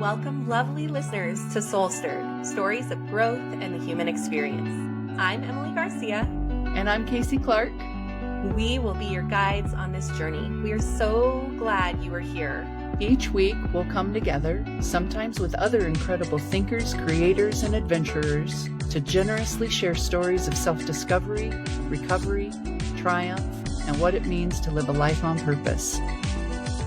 Welcome, lovely listeners, to Soul Stirred, stories of growth and the human experience. I'm Emily Garcia. And I'm Casey Clark. We will be your guides on this journey. We are so glad you are here. Each week, we'll come together, sometimes with other incredible thinkers, creators, and adventurers, to generously share stories of self-discovery, recovery, triumph, and what it means to live a life on purpose.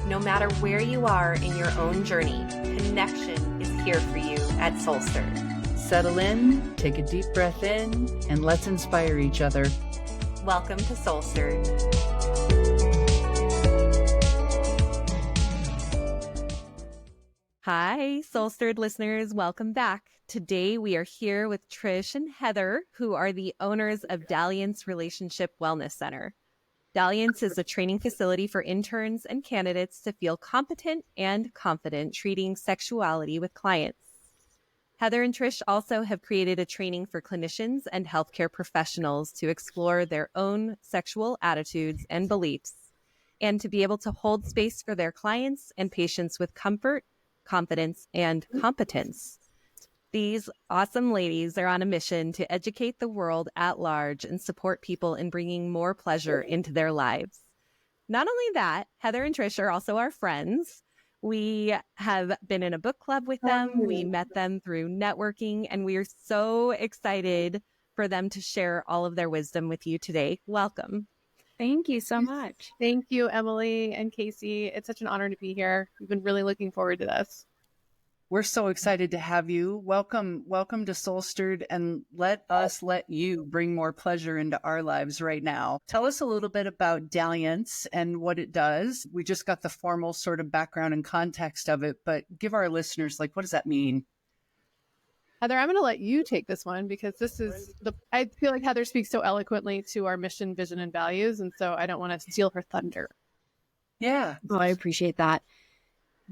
No matter where you are in your own journey, connection is here for you at Soul Stirred. Settle in, take a deep breath in, and let's inspire each other. Welcome to Soul Stirred. Hi, Soul Stirred listeners. Welcome back. Today we are here with Trish and Heather, who are the owners of Dalliance Relationship Wellness Center. Dalliance is a training facility for interns and candidates to feel competent and confident treating sexuality with clients. Heather and Trish also have created a training for clinicians and healthcare professionals to explore their own sexual attitudes and beliefs, and to be able to hold space for their clients and patients with comfort, confidence, and competence. These awesome ladies are on a mission to educate the world at large and support people in bringing more pleasure into their lives. Not only that, Heather and Trish are also our friends. We have been in a book club with them. We met them through networking, and we are so excited for them to share all of their wisdom with you today. Welcome. Thank you so much. Thank you, Emily and Casey. It's such an honor to be here. We've been really looking forward to this. We're so excited to have you. Welcome to Soul Stirred, and let you bring more pleasure into our lives right now. Tell us a little bit about Dalliance and what it does. We just got the formal sort of background and context of it, but give our listeners, what does that mean? Heather, I'm going to let you take this one because I feel like Heather speaks so eloquently to our mission, vision, and values, and so I don't want to steal her thunder. Yeah. Oh, I appreciate that.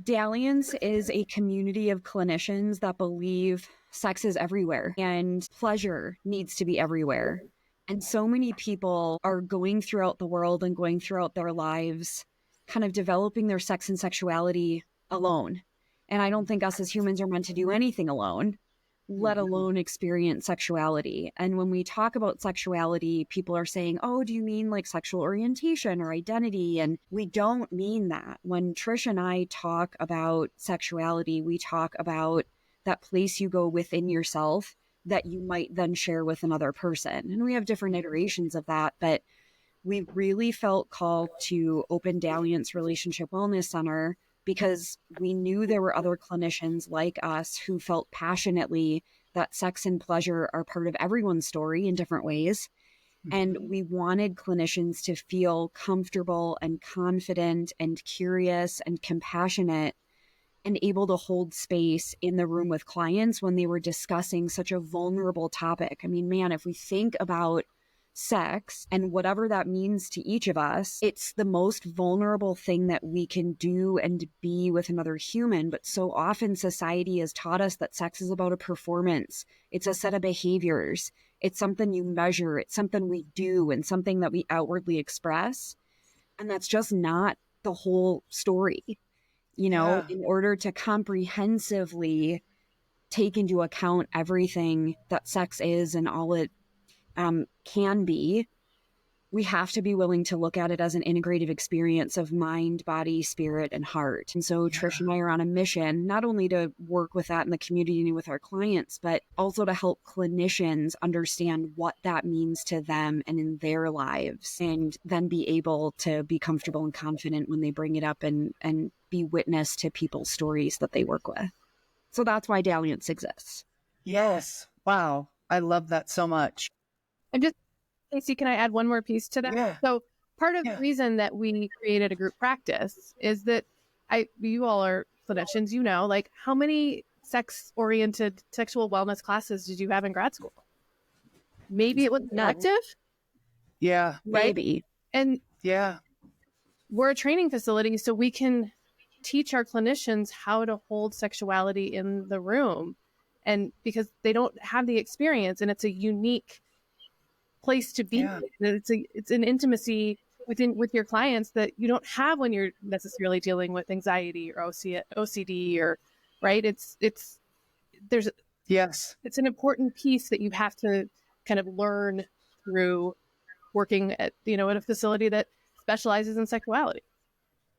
Dalliance is a community of clinicians that believe sex is everywhere and pleasure needs to be everywhere. And so many people are going throughout the world and going throughout their lives, kind of developing their sex and sexuality alone. And I don't think us as humans are meant to do anything alone, let alone experience sexuality. And when we talk about sexuality, people are saying, oh, do you mean like sexual orientation or identity? And we don't mean that. When Trish and I talk about sexuality, we talk about that place you go within yourself that you might then share with another person. And we have different iterations of that, but we really felt called to open Dalliance Relationship Wellness Center because we knew there were other clinicians like us who felt passionately that sex and pleasure are part of everyone's story in different ways. And we wanted clinicians to feel comfortable and confident and curious and compassionate and able to hold space in the room with clients when they were discussing such a vulnerable topic. I mean, man, if we think about sex and whatever that means to each of us, it's the most vulnerable thing that we can do and be with another human. But so often society has taught us that sex is about a performance. It's a set of behaviors. It's something you measure. It's something we do and something that we outwardly express. And that's just not the whole story. You know, in order to comprehensively take into account everything that sex is and all it can be, we have to be willing to look at it as an integrative experience of mind, body, spirit, and heart. And so Trish and I are on a mission, not only to work with that in the community and with our clients, but also to help clinicians understand what that means to them and in their lives, and then be able to be comfortable and confident when they bring it up and be witness to people's stories that they work with. So that's why Dalliance exists. Yes. Wow. I love that so much. And just, Casey, can I add one more piece to that? Yeah. So part of the reason that we created a group practice is that you all are clinicians, you know, like how many sex-oriented sexual wellness classes did you have in grad school? Maybe it was elective? Yeah. Right? Maybe. And yeah, we're a training facility, so we can teach our clinicians how to hold sexuality in the room. And because they don't have the experience, and it's a unique place to be. Yeah. It's an intimacy with your clients that you don't have when you're necessarily dealing with anxiety or OCD or right? There's Yes. it's an important piece that you have to kind of learn through working at, at a facility that specializes in sexuality.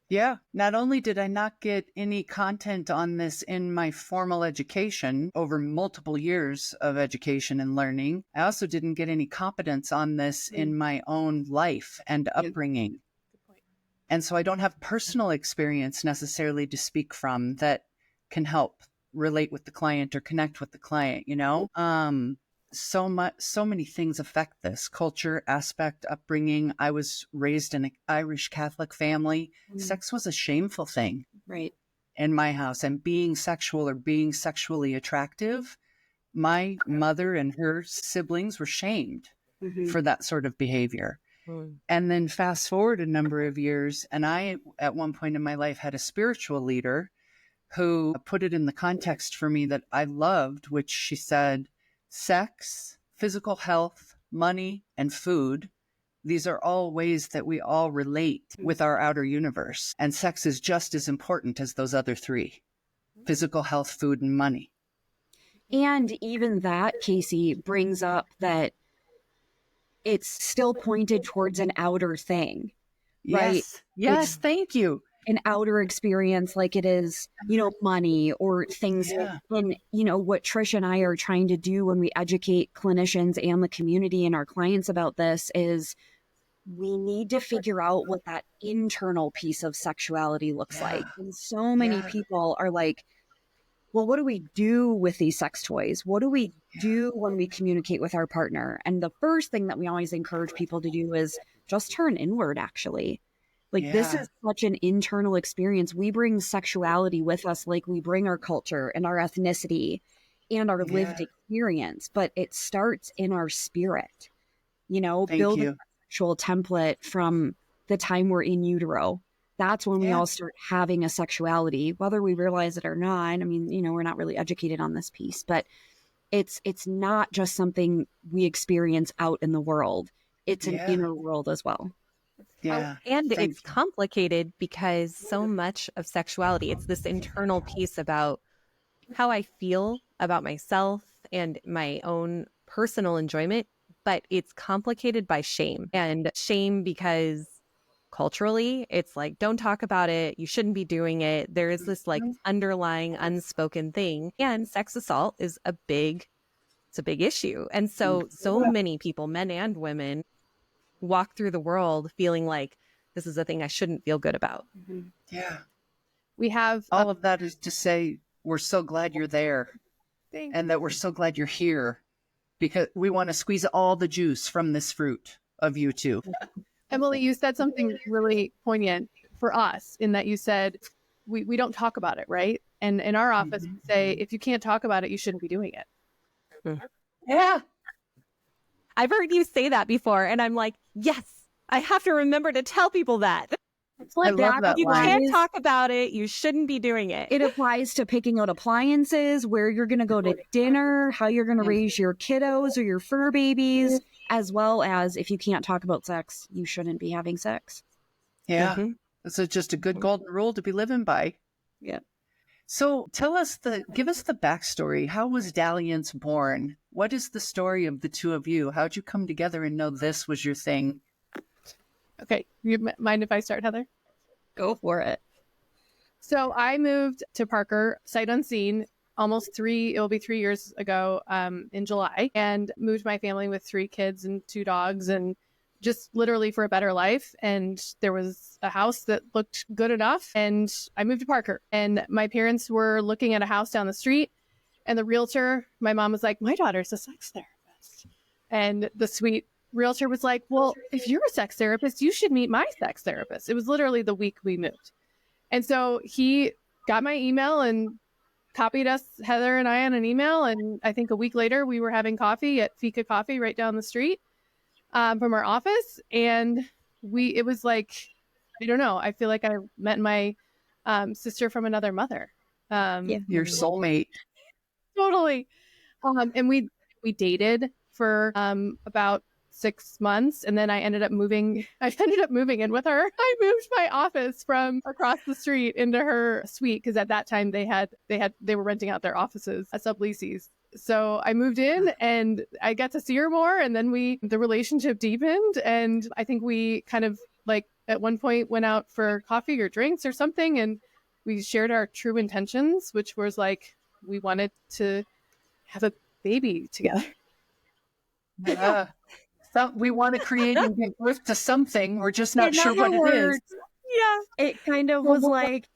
Yeah. Not only did I not get any content on this in my formal education over multiple years of education and learning, I also didn't get any competence on this in my own life and upbringing. And so I don't have personal experience necessarily to speak from that can help relate with the client or connect with the client, so many things affect this culture, aspect, upbringing. I was raised in an Irish Catholic family. Sex was a shameful thing, Right. in my house, and being sexual or being sexually attractive, my mother and her siblings were shamed for that sort of behavior. And then fast forward a number of years, and I, at one point in my life, had a spiritual leader who put it in the context for me that I loved, which she said, sex, physical health, money, and food, these are all ways that we all relate with our outer universe. And sex is just as important as those other three: physical health, food, and money. And even that, Casey, brings up that it's still pointed towards an outer thing, right? Yes, thank you. An outer experience like it is, money or things. Yeah. And, what Trish and I are trying to do when we educate clinicians and the community and our clients about this is we need to figure out what that internal piece of sexuality looks like. And so many people are like, well, what do we do with these sex toys? What do we do when we communicate with our partner? And the first thing that we always encourage people to do is just turn inward, actually. This is such an internal experience. We bring sexuality with us like we bring our culture and our ethnicity and our lived experience, but it starts in our spirit, building a sexual template from the time we're in utero. That's when we all start having a sexuality, whether we realize it or not. I mean, we're not really educated on this piece, but it's not just something we experience out in the world. It's an inner world as well. Yeah. And it's complicated because so much of sexuality, it's this internal piece about how I feel about myself and my own personal enjoyment, but it's complicated by shame. And shame because culturally, it's like, don't talk about it. You shouldn't be doing it. There is this underlying unspoken thing. And sex assault is a big issue. And so many people, men and women, walk through the world feeling like this is a thing I shouldn't feel good about. Yeah. We have all of that is to say, we're so glad you're there and that we're so glad you're here because we want to squeeze all the juice from this fruit of you two. Emily, you said something really poignant for us in that you said, we don't talk about it, right? And in our office, we say, if you can't talk about it, you shouldn't be doing it. Yeah. I've heard you say that before, and I'm like, yes, I have to remember to tell people that. It's like that. You can't talk about it. You shouldn't be doing it. It applies to picking out appliances, where you're going to go to dinner, how you're going to raise your kiddos or your fur babies, as well as if you can't talk about sex, you shouldn't be having sex. Yeah. This is just a good golden rule to be living by. Yeah. So give us the backstory. How was Dalliance born? What is the story of the two of you? How'd you come together and know this was your thing? Okay. You mind if I start, Heather? Go for it. So I moved to Parker, sight unseen, it'll be 3 years ago in July, and moved my family with 3 kids and 2 dogs and just literally for a better life. And there was a house that looked good enough. And I moved to Parker, and my parents were looking at a house down the street, and the realtor, my mom was like, my daughter's a sex therapist. And the sweet realtor was like, well, if you're a sex therapist, you should meet my sex therapist. It was literally the week we moved. And so he got my email and copied us, Heather and I, on an email. And I think a week later, we were having coffee at Fika Coffee right down the street from our office. And it was like, I don't know, I feel like I met my sister from another mother. Your soulmate. Totally. And we dated for about 6 months, and then I ended up moving in with her. I moved my office from across the street into her suite, because at that time they were renting out their offices as subleases. So I moved in and I got to see her more, and then the relationship deepened, and I think we kind of like at one point went out for coffee or drinks or something, and we shared our true intentions, which was like we wanted to have a baby together. Yeah. So we want to create and give birth to something. We're just not In sure other what it is. words, yeah, it kind of was like,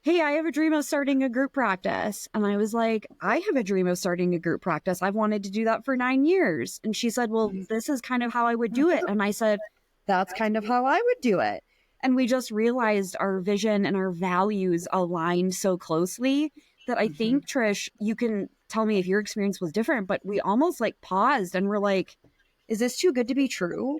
hey, I have a dream of starting a group practice. And I was like, I have a dream of starting a group practice. I've wanted to do that for 9 years. And she said, well, this is kind of how I would do it. And I said, that's kind of how I would do it. And we just realized our vision and our values aligned so closely that I think, Trish, you can tell me if your experience was different, but we almost like paused and were like, is this too good to be true?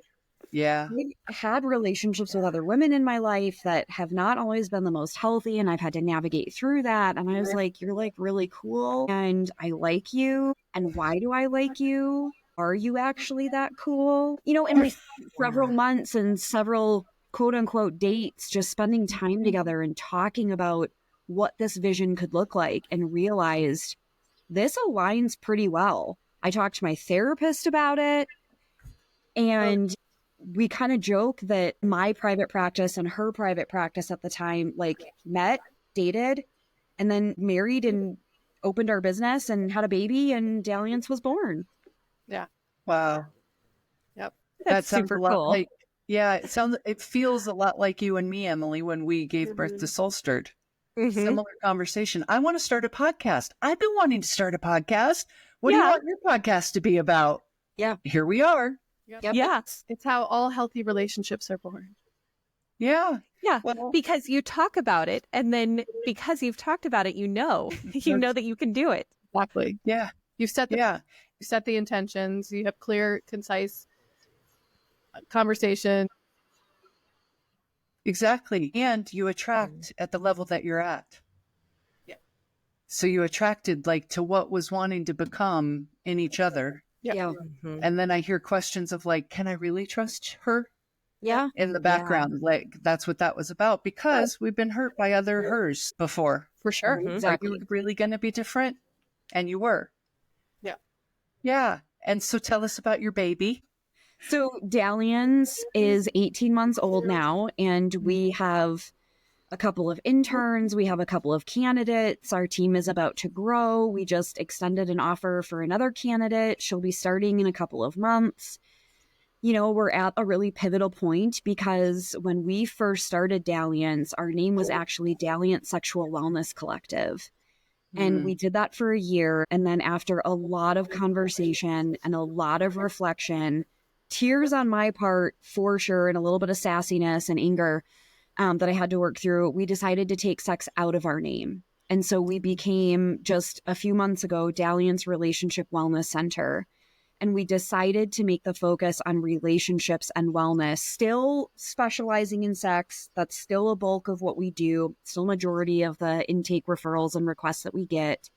Yeah. I've had relationships with other women in my life that have not always been the most healthy, and I've had to navigate through that. And I was like, you're like really cool, and I like you. And why do I like you? Are you actually that cool? You know, and we spent several months and several quote unquote dates just spending time together and talking about what this vision could look like, and realized this aligns pretty well. I talked to my therapist about it, and we kind of joke that my private practice and her private practice at the time, like, met, dated, and then married and opened our business and had a baby, and Dalliance was born. Yeah. Wow. Yep. That sounds super a lot cool. like, yeah, it feels a lot like you and me, Emily, when we gave birth to Soulstered. Similar conversation. I want to start a podcast. I've been wanting to start a podcast. What do you want your podcast to be about? Yeah. Here we are. Yep. Yeah. It's how all healthy relationships are born. Yeah. Yeah. Well, Because you talk about it, and then because you've talked about it, you know that you can do it. Exactly. yeah. You set the intentions. You have clear, concise conversation. Exactly. And you attract at the level that you're at. Yeah. So you attracted like to what was wanting to become in each other. Yeah. And then I hear questions of like, can I really trust her? Yeah. In the background, like that's what that was about, because we've been hurt by other hers before. For sure. Exactly. Are you really going to be different? And you were. Yeah. Yeah. And so tell us about your baby. So Dalliance is 18 months old now, and we have a couple of interns. We have a couple of candidates. Our team is about to grow. We just extended an offer for another candidate. She'll be starting in a couple of months. You know, we're at a really pivotal point, because when we first started Dalliance, our name was actually Dalliance Sexual Wellness Collective. And we did that for a year. And then after a lot of conversation and a lot of reflection, tears on my part for sure, and a little bit of sassiness and anger that I had to work through, we decided to take sex out of our name. And so we became, just a few months ago, Dalliance Relationship Wellness Center. And we decided to make the focus on relationships and wellness, still specializing in sex. That's still a bulk of what we do, still majority of the intake referrals and requests that we get.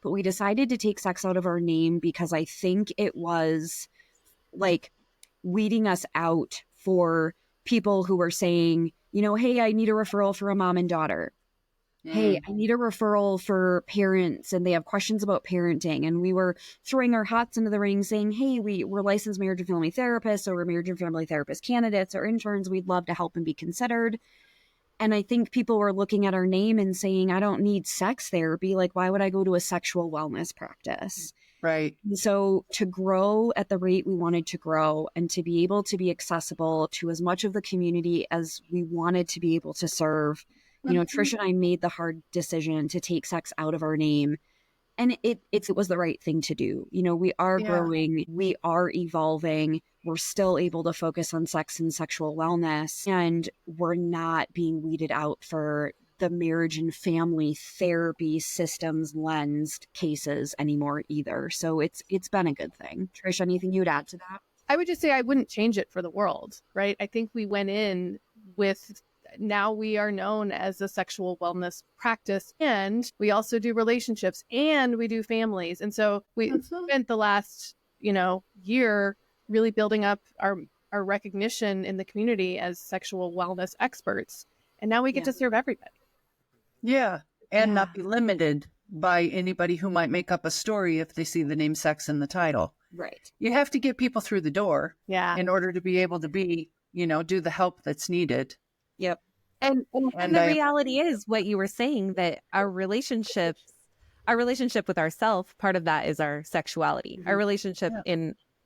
But we decided to take sex out of our name because I think it was like weeding us out for people who were saying, you know, hey, I need a referral for a mom and daughter. Hey, I need a referral for parents, and they have questions about parenting. And we were throwing our hats into the ring saying, hey, we're licensed marriage and family therapists, or we're marriage and family therapist candidates or interns. We'd love to help and be considered. And I think people were looking at our name and saying, I don't need sex therapy. Like, why would I go to a sexual wellness practice? Right. And so to grow at the rate we wanted to grow, and to be able to be accessible to as much of the community as we wanted to be able to serve, you know, Trish and I made the hard decision to take sex out of our name. And it was the right thing to do. You know, we are growing, we are evolving, we're still able to focus on sex and sexual wellness, and we're not being weeded out for the marriage and family therapy systems lensed cases anymore either. So it's been a good thing. Trish, anything you'd add to that? I would just say I wouldn't change it for the world, right? I think we went in with, now we are known as a sexual wellness practice, and we also do relationships, and we do families. And so we spent the last, year really building up our recognition in the community as sexual wellness experts. And now we get to serve everybody. Yeah. And not be limited by anybody who might make up a story if they see the name sex in the title. Right. You have to get people through the door in order to be able to be, do the help that's needed. Yep. And the reality is what you were saying, that our relationship with ourselves, part of that is our sexuality. Our relationship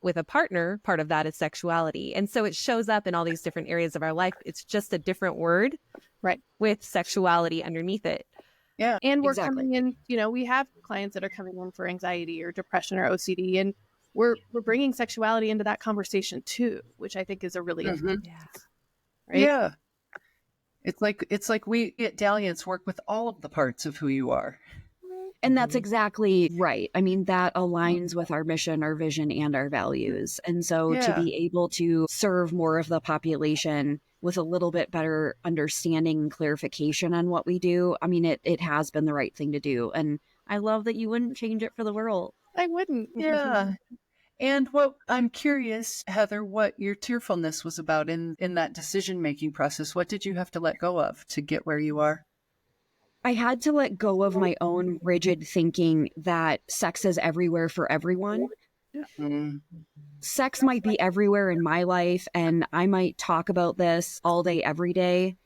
with a partner, part of that is sexuality. And so it shows up in all these different areas of our life. It's just a different word, right, with sexuality underneath it. Yeah. And we're coming in, we have clients that are coming in for anxiety or depression or OCD, and we're bringing sexuality into that conversation too, which I think is a really important piece, right? Yeah. It's like we at Dalliance work with all of the parts of who you are. And that's exactly right. I mean, that aligns with our mission, our vision, and our values. And so to be able to serve more of the population with a little bit better understanding and clarification on what we do, I mean, it has been the right thing to do. And I love that you wouldn't change it for the world. I wouldn't. Yeah. And what I'm curious, Heather, what your tearfulness was about in that decision-making process. What did you have to let go of to get where you are? I had to let go of my own rigid thinking that sex is everywhere for everyone. Sex might be everywhere in my life, and I might talk about this all day, every day.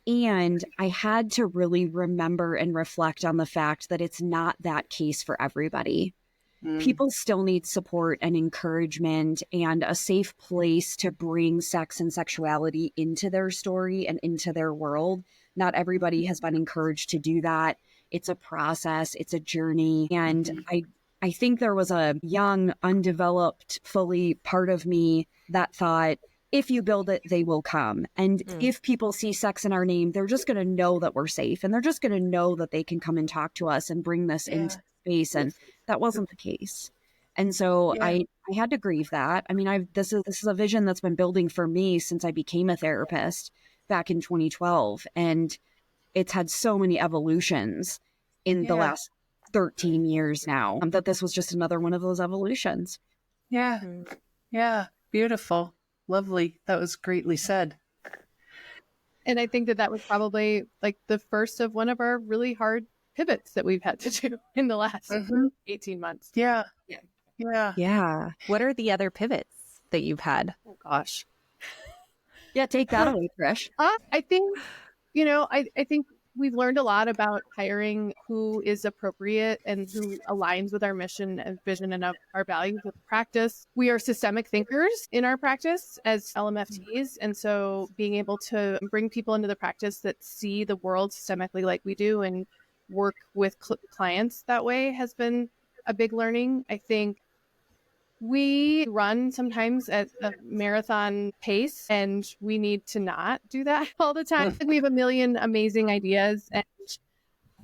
And I had to really remember and reflect on the fact that it's not that case for everybody. People still need support and encouragement and a safe place to bring sex and sexuality into their story and into their world. Not everybody has been encouraged to do that. It's a process. It's a journey. And I think there was a young, undeveloped, fully part of me that thought, if you build it, they will come. And if people see sex in our name, they're just going to know that we're safe. And they're just going to know that they can come and talk to us and bring this into space. And that wasn't the case. And so I had to grieve that. I mean, this is a vision that's been building for me since I became a therapist back in 2012. And it's had so many evolutions in the last 13 years now, that this was just another one of those evolutions. Yeah. Yeah. Beautiful. Lovely. That was greatly said. And I think that was probably like the first of one of our really hard pivots that we've had to do in the last 18 months. Yeah. What are the other pivots that you've had? Oh gosh. Yeah, take that away, Trish. I think, I think we've learned a lot about hiring who is appropriate and who aligns with our mission and vision and our values of practice. We are systemic thinkers in our practice as LMFTs. And so being able to bring people into the practice that see the world systemically like we do and work with clients that way has been a big learning. I think we run sometimes at a marathon pace, and we need to not do that all the time. We have a million amazing ideas, and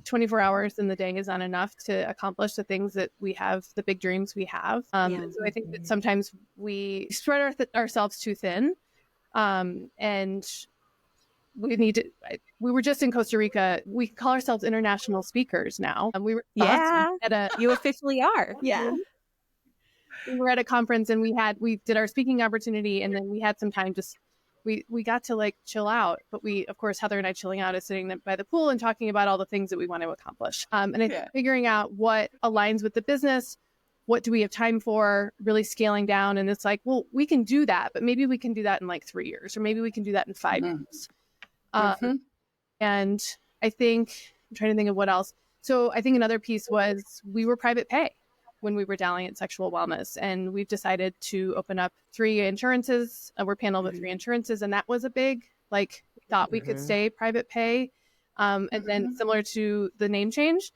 24 hours in the day is not enough to accomplish the things that we have, the big dreams we have. So I think that sometimes we spread ourselves too thin, and we need to. We were just in Costa Rica. We call ourselves international speakers now. We were you officially are. Yeah. We were at a conference and we did our speaking opportunity, and then we had some time we got to like chill out. But of course, Heather and I chilling out is sitting by the pool and talking about all the things that we want to accomplish. And I think figuring out what aligns with the business, what do we have time for, really scaling down. And it's like, well, we can do that, but maybe we can do that in like 3 years, or maybe we can do that in 5 years. And I think, I'm trying to think of what else. So I think another piece was we were private pay when we were Dalliance Sexual Wellness, and we've decided to open up 3 insurances. We're paneled with 3 insurances, and that was a big, we thought we could stay private pay. And then similar to the name change,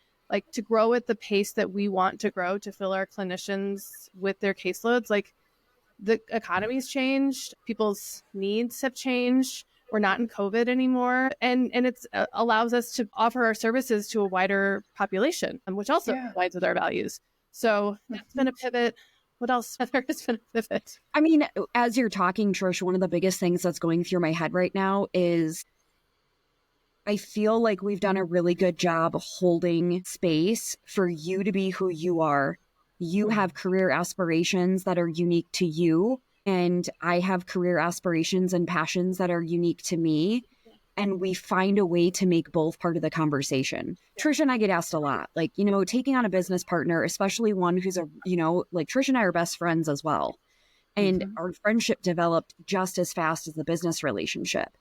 to grow at the pace that we want to grow, to fill our clinicians with their caseloads. The economy's changed, people's needs have changed. We're not in COVID anymore. And it's allows us to offer our services to a wider population, which also aligns with our values. So that's been a pivot. What else has been a pivot? I mean, as you're talking, Trish, one of the biggest things that's going through my head right now is I feel like we've done a really good job holding space for you to be who you are. You have career aspirations that are unique to you. and I have career aspirations and passions that are unique to me. And we find a way to make both part of the conversation. Trish and I get asked a lot, like, taking on a business partner, especially one who's like Trish and I are best friends as well. And our friendship developed just as fast as the business relationship.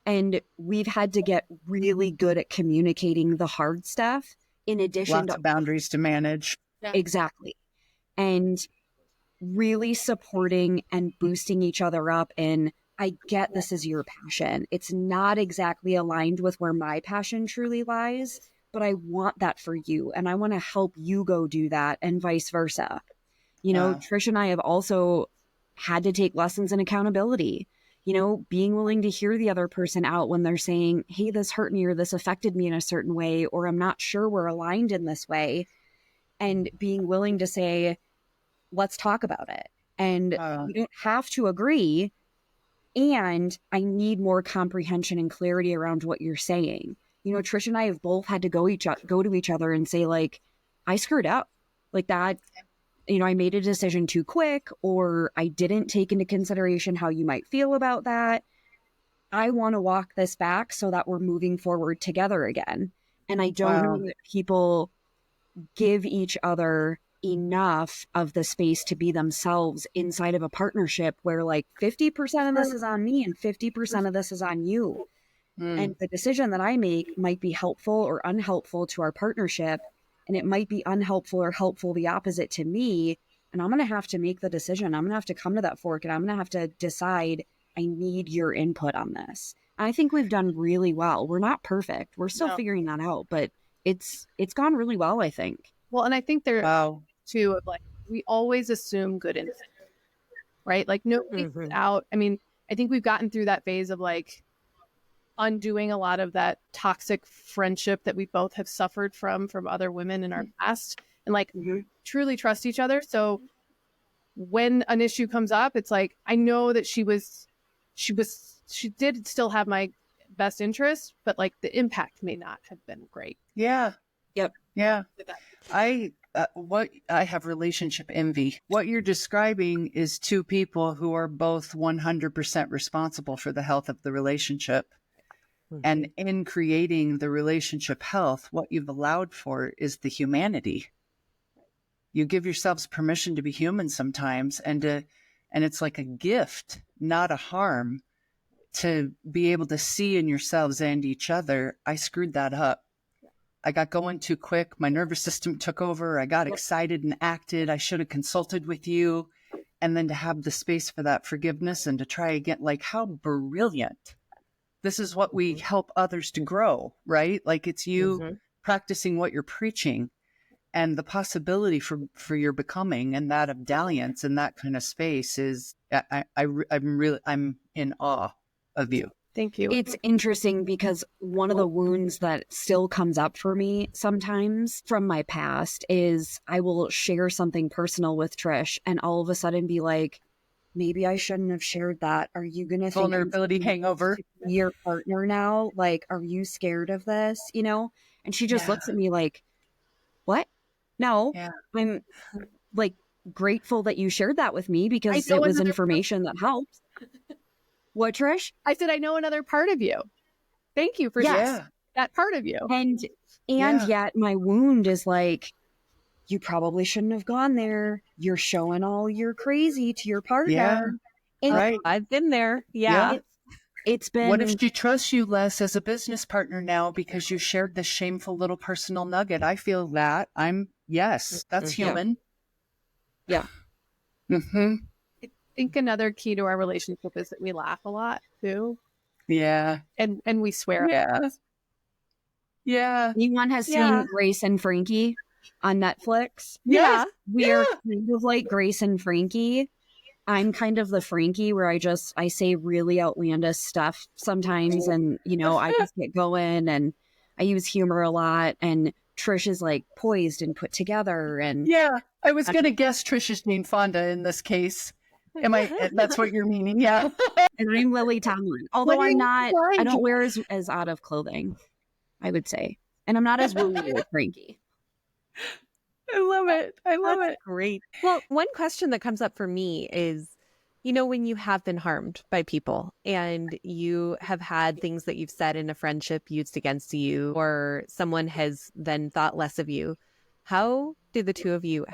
And we've had to get really good at communicating the hard stuff in addition Lots of boundaries to manage. Exactly. And really supporting and boosting each other up in, I get this is your passion. It's not exactly aligned with where my passion truly lies, but I want that for you. And I want to help you go do that and vice versa. Trish and I have also had to take lessons in accountability, being willing to hear the other person out when they're saying, hey, this hurt me or this affected me in a certain way, or I'm not sure we're aligned in this way. And being willing to say, let's talk about it. And we don't have to agree. And I need more comprehension and clarity around what you're saying. Trish and I have both had to go to each other and say, like, I screwed up like that. I made a decision too quick, or I didn't take into consideration how you might feel about that. I want to walk this back so that we're moving forward together again. And I don't know that people give each other enough of the space to be themselves inside of a partnership where like 50% of this is on me and 50% of this is on you. And the decision that I make might be helpful or unhelpful to our partnership. And it might be unhelpful or helpful, the opposite to me. And I'm going to have to make the decision. I'm going to have to come to that fork, and I'm going to have to decide, I need your input on this. And I think we've done really well. We're not perfect. We're still figuring that out, but it's gone really well, I think. Well, and I think there too, of like, we always assume good intent, right? Like nobody's out. I mean, I think we've gotten through that phase of like undoing a lot of that toxic friendship that we both have suffered from other women in our past, and like truly trust each other. So when an issue comes up, it's like, I know that she did still have my best interest, but like the impact may not have been great. Yeah. Yep. Yeah. I have relationship envy. What you're describing is two people who are both 100% responsible for the health of the relationship. And in creating the relationship health, what you've allowed for is the humanity. You give yourselves permission to be human sometimes, and it's like a gift, not a harm, to be able to see in yourselves and each other, I screwed that up. I got going too quick. My nervous system took over. I got excited and acted. I should have consulted with you. And then to have the space for that forgiveness and to try again, like, how brilliant. This is what we help others to grow, right? Like, it's you practicing what you're preaching, and the possibility for your becoming, and that of Dalliance and that kind of space is, I'm in awe of you. Thank you. It's interesting because one of the wounds that still comes up for me sometimes from my past is I will share something personal with Trish and all of a sudden be like, maybe I shouldn't have shared that. Are you going to think vulnerability hangover? Your partner now? Like, are you scared of this? And she just looks at me like, what? No, I'm like grateful that you shared that with me because it was information that helps. What, Trish? I said, I know another part of you. Thank you for that part of you. And yet my wound is like, you probably shouldn't have gone there. You're showing all your crazy to your partner. Yeah, right. I've been there. Yeah. It's been. What if she trusts you less as a business partner now because you shared this shameful little personal nugget? I feel that. That's human. Yeah. I think another key to our relationship is that we laugh a lot too. Yeah. And we swear. Yeah. Yeah. Anyone has seen Grace and Frankie on Netflix? Yeah. We're kind of like Grace and Frankie. I'm kind of the Frankie where I say really outlandish stuff sometimes, and I just get going and I use humor a lot, and Trish is like poised and put together. And I was going to guess Trish is Jane Fonda in this case. That's what you're meaning? Yeah. And I'm Lily Tomlin. Although I'm not, I don't wear as out of clothing, I would say. And I'm not as wounded as Frankie. I love it. Great. Well, one question that comes up for me is, when you have been harmed by people and you have had things that you've said in a friendship used against you, or someone has then thought less of you, how did the two of you,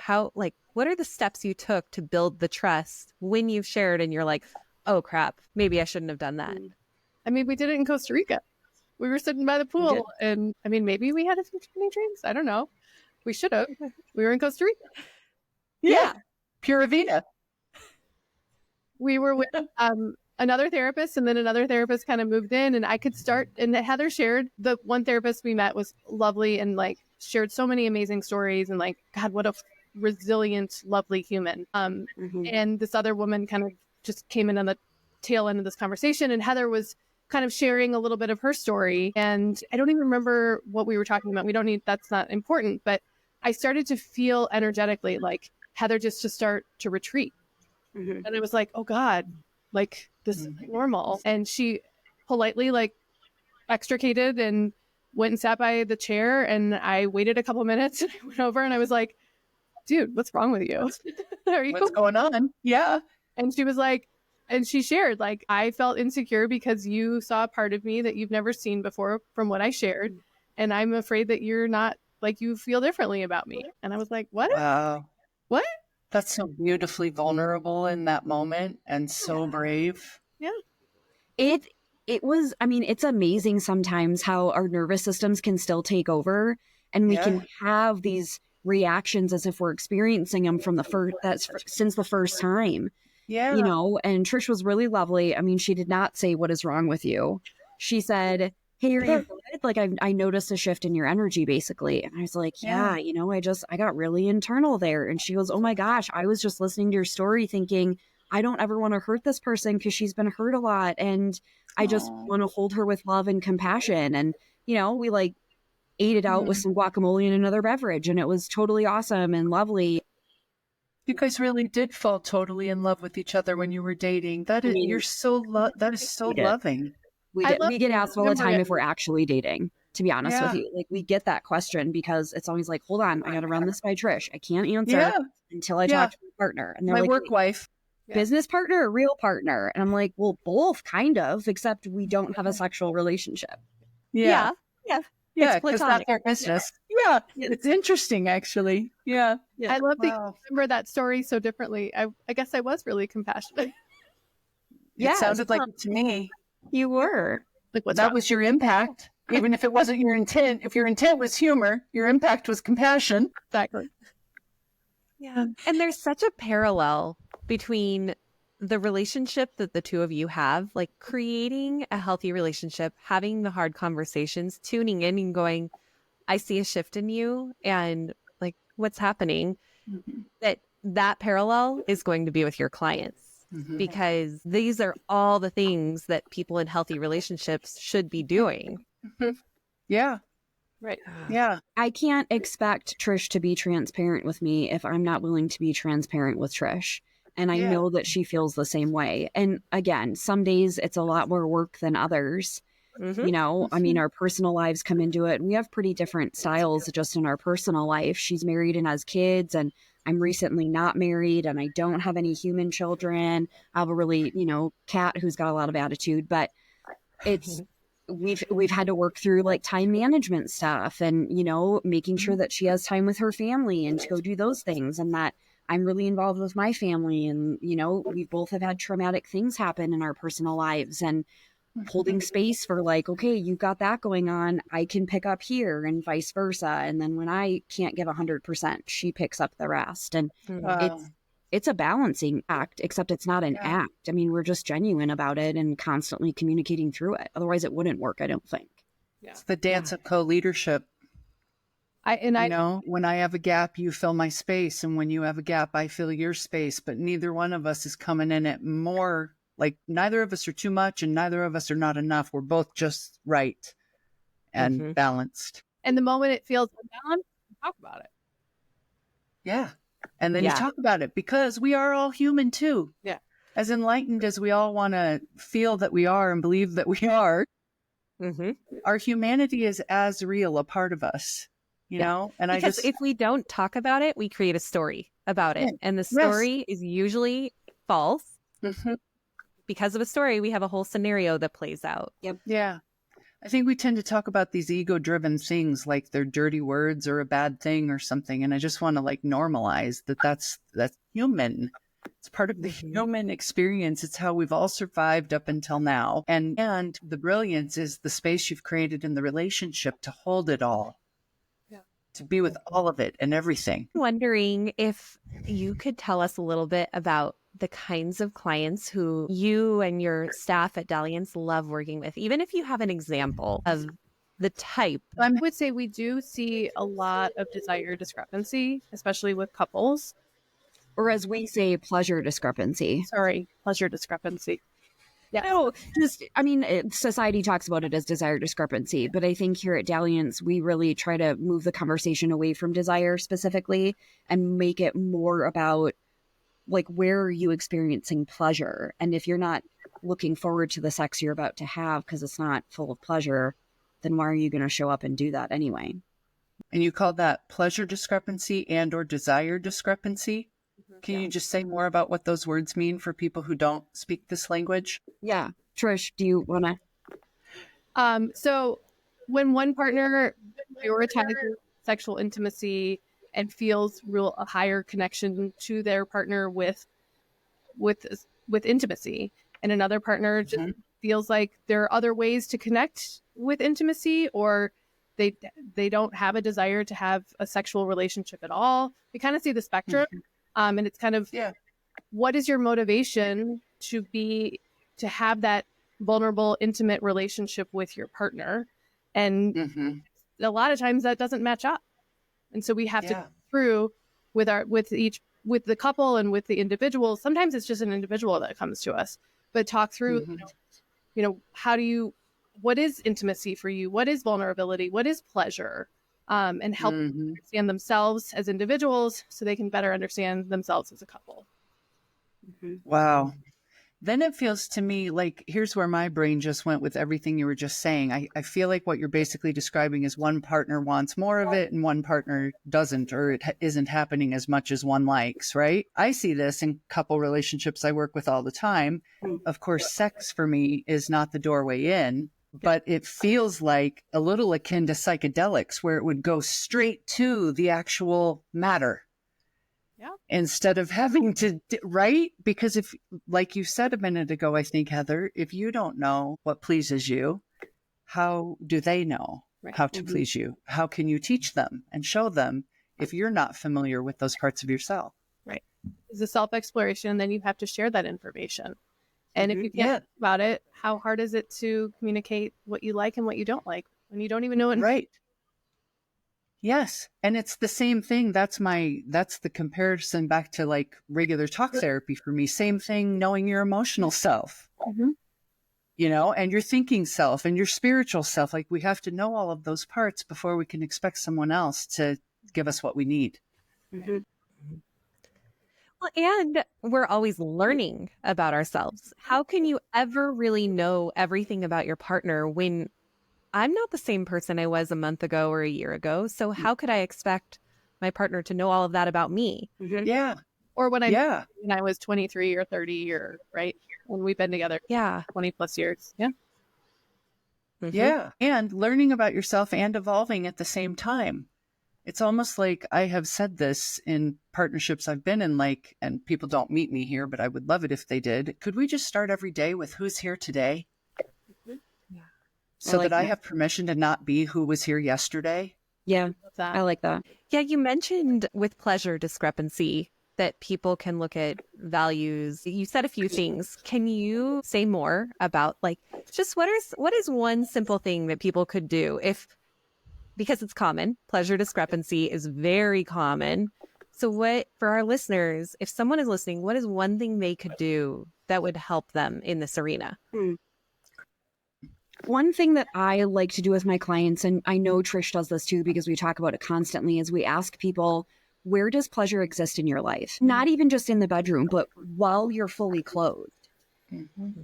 what are the steps you took to build the trust when you've shared and you're like, oh crap, maybe I shouldn't have done that? I mean, we did it in Costa Rica. We were sitting by the pool and I mean, maybe we had a few too many drinks. I don't know. We should have. We were in Costa Rica. Yeah. Pura Vida. We were with another therapist, and then another therapist kind of moved in, and I could start. And Heather shared, the one therapist we met was lovely and like shared so many amazing stories, and like, God, what a resilient, lovely human. And this other woman kind of just came in on the tail end of this conversation, and Heather was kind of sharing a little bit of her story. And I don't even remember what we were talking about. That's not important, but I started to feel energetically like Heather just to start to retreat. And it was like, oh God, like this is normal. And she politely like extricated and went and sat by the chair. And I waited a couple minutes and I went over and I was like, dude, what's wrong with you? What's going on? Yeah. And she was like, and she shared, like, I felt insecure because you saw a part of me that you've never seen before from what I shared. And I'm afraid that you're not, like, you feel differently about me. And I was like, what? Wow. What? That's so beautifully vulnerable in that moment and so brave. Yeah. It was, I mean, it's amazing sometimes how our nervous systems can still take over and we can have these reactions as if we're experiencing them from since the first time. Yeah. And Trish was really lovely. I mean, she did not say, what is wrong with you? She said, hey, are you good? Like, I noticed a shift in your energy, basically. And I was like, yeah, I got really internal there. And she goes, oh my gosh, I was just listening to your story thinking, I don't ever want to hurt this person because she's been hurt a lot. And I just want to hold her with love and compassion. And, we like ate it out with some guacamole and another beverage. And it was totally awesome and lovely. You guys really did fall totally in love with each other when you were dating. That is, that is so loving. We get asked all the time if we're actually dating, to be honest with you. Like, we get that question because it's always like, hold on, I got to run this by Trish. I can't answer until I talk to my partner. And they're my like, work wife. Business partner or real partner? And I'm like, well, both kind of, except we don't have a sexual relationship. Yeah, because that's our business. Yeah, it's interesting, actually. Yeah. I love that you remember that story so differently. I guess I was really compassionate. It sounded like it to me. You were. Like, that was your impact. Even if it wasn't your intent, if your intent was humor, your impact was compassion. Exactly. Yeah. And there's such a parallel between the relationship that the two of you have, like creating a healthy relationship, having the hard conversations, tuning in and going, I see a shift in you and like what's happening. That parallel is going to be with your clients. Because these are all the things that people in healthy relationships should be doing. Yeah. Right. Yeah. I can't expect Trish to be transparent with me if I'm not willing to be transparent with Trish. And I know that she feels the same way. And again, some days it's a lot more work than others. I mean, our personal lives come into it. And we have pretty different styles just in our personal life. She's married and has kids, and I'm recently not married and I don't have any human children. I have a really, cat who's got a lot of attitude, but it's, we've had to work through like time management stuff and, making sure that she has time with her family and to go do those things, and that I'm really involved with my family. And, we both have had traumatic things happen in our personal lives, and holding space for like, okay, you've got that going on, I can pick up here, and vice versa. And then when I can't give 100%, she picks up the rest. And it's a balancing act, except it's not an act. I mean, we're just genuine about it and constantly communicating through it. Otherwise it wouldn't work, I don't think. It's the dance of co-leadership. When I have a gap, you fill my space. And when you have a gap, I fill your space. But neither one of us is coming in at more. Like, neither of us are too much and neither of us are not enough. We're both just right and balanced. And the moment it feels unbalanced, talk about it. Yeah. And then you talk about it, because we are all human too. Yeah. As enlightened as we all want to feel that we are and believe that we are, our humanity is as real a part of us, you know? And because if we don't talk about it, we create a story about it. And the story is usually false. Mhm. because of a story, we have a whole scenario that plays out. Yeah. I think we tend to talk about these ego-driven things like they're dirty words or a bad thing or something. And I just want to like normalize that that's human. It's part of the human experience. It's how we've all survived up until now. And the brilliance is the space you've created in the relationship to hold it all, to be with all of it and everything. Wondering if you could tell us a little bit about the kinds of clients who you and your staff at Dalliance love working with, even if you have an example of the type. I would say we do see a lot of desire discrepancy, especially with couples. Or as we say, pleasure discrepancy. Sorry, pleasure discrepancy. Yeah. No, society talks about it as desire discrepancy, but I think here at Dalliance, we really try to move the conversation away from desire specifically and make it more about like, where are you experiencing pleasure? And if you're not looking forward to the sex you're about to have because it's not full of pleasure, then why are you going to show up and do that anyway? And you call that pleasure discrepancy and or desire discrepancy? Can you just say more about what those words mean for people who don't speak this language? Yeah. Trish, do you want to? So when one partner prioritizes sexual intimacy and feels a higher connection to their partner with intimacy, and another partner just feels like there are other ways to connect with intimacy, or they don't have a desire to have a sexual relationship at all. We kind of see the spectrum. And it's kind of, what is your motivation to have that vulnerable, intimate relationship with your partner? And a lot of times that doesn't match up. And so we have to go through with the couple and with the individual. Sometimes it's just an individual that comes to us, but talk through, what is intimacy for you? What is vulnerability? What is pleasure? And help them understand themselves as individuals so they can better understand themselves as a couple. Wow. Then it feels to me like, here's where my brain just went with everything you were just saying. I feel like what you're basically describing is one partner wants more of it and one partner doesn't, or it isn't happening as much as one likes, right? I see this in couple relationships I work with all the time. Of course, sex for me is not the doorway in, but it feels like a little akin to psychedelics where it would go straight to the actual matter. Yeah. Instead of having to, right? Because if, like you said a minute ago, I think, Heather, if you don't know what pleases you, how do they know how to please you? How can you teach them and show them if you're not familiar with those parts of yourself? Right. It's a self-exploration. Then you have to share that information. And if you can't think about it, how hard is it to communicate what you like and what you don't like when you don't even know it? Right. Yes. And it's the same thing. That's the comparison back to like regular talk therapy for me. Same thing, knowing your emotional self, and your thinking self and your spiritual self. Like we have to know all of those parts before we can expect someone else to give us what we need. Well, and we're always learning about ourselves. How can you ever really know everything about your partner when I'm not the same person I was a month ago or a year ago? So how could I expect my partner to know all of that about me? Yeah. Or when I was 23 or 30 or right when we've been together 20 plus years. Yeah. And learning about yourself and evolving at the same time. It's almost like I have said this in partnerships I've been in, like, and people don't meet me here, but I would love it if they did. Could we just start every day with who's here today? So that I have permission to not be who was here yesterday? Yeah, I like that. Yeah, you mentioned with pleasure discrepancy that people can look at values. You said a few things. Can you say more about like just what is one simple thing that people could do because it's common. Pleasure discrepancy is very common. So what, for our listeners, if someone is listening, what is one thing they could do that would help them in this arena? One thing that I like to do with my clients, and I know Trish does this too because we talk about it constantly, is we ask people, where does pleasure exist in your life? Not even just in the bedroom, but while you're fully clothed.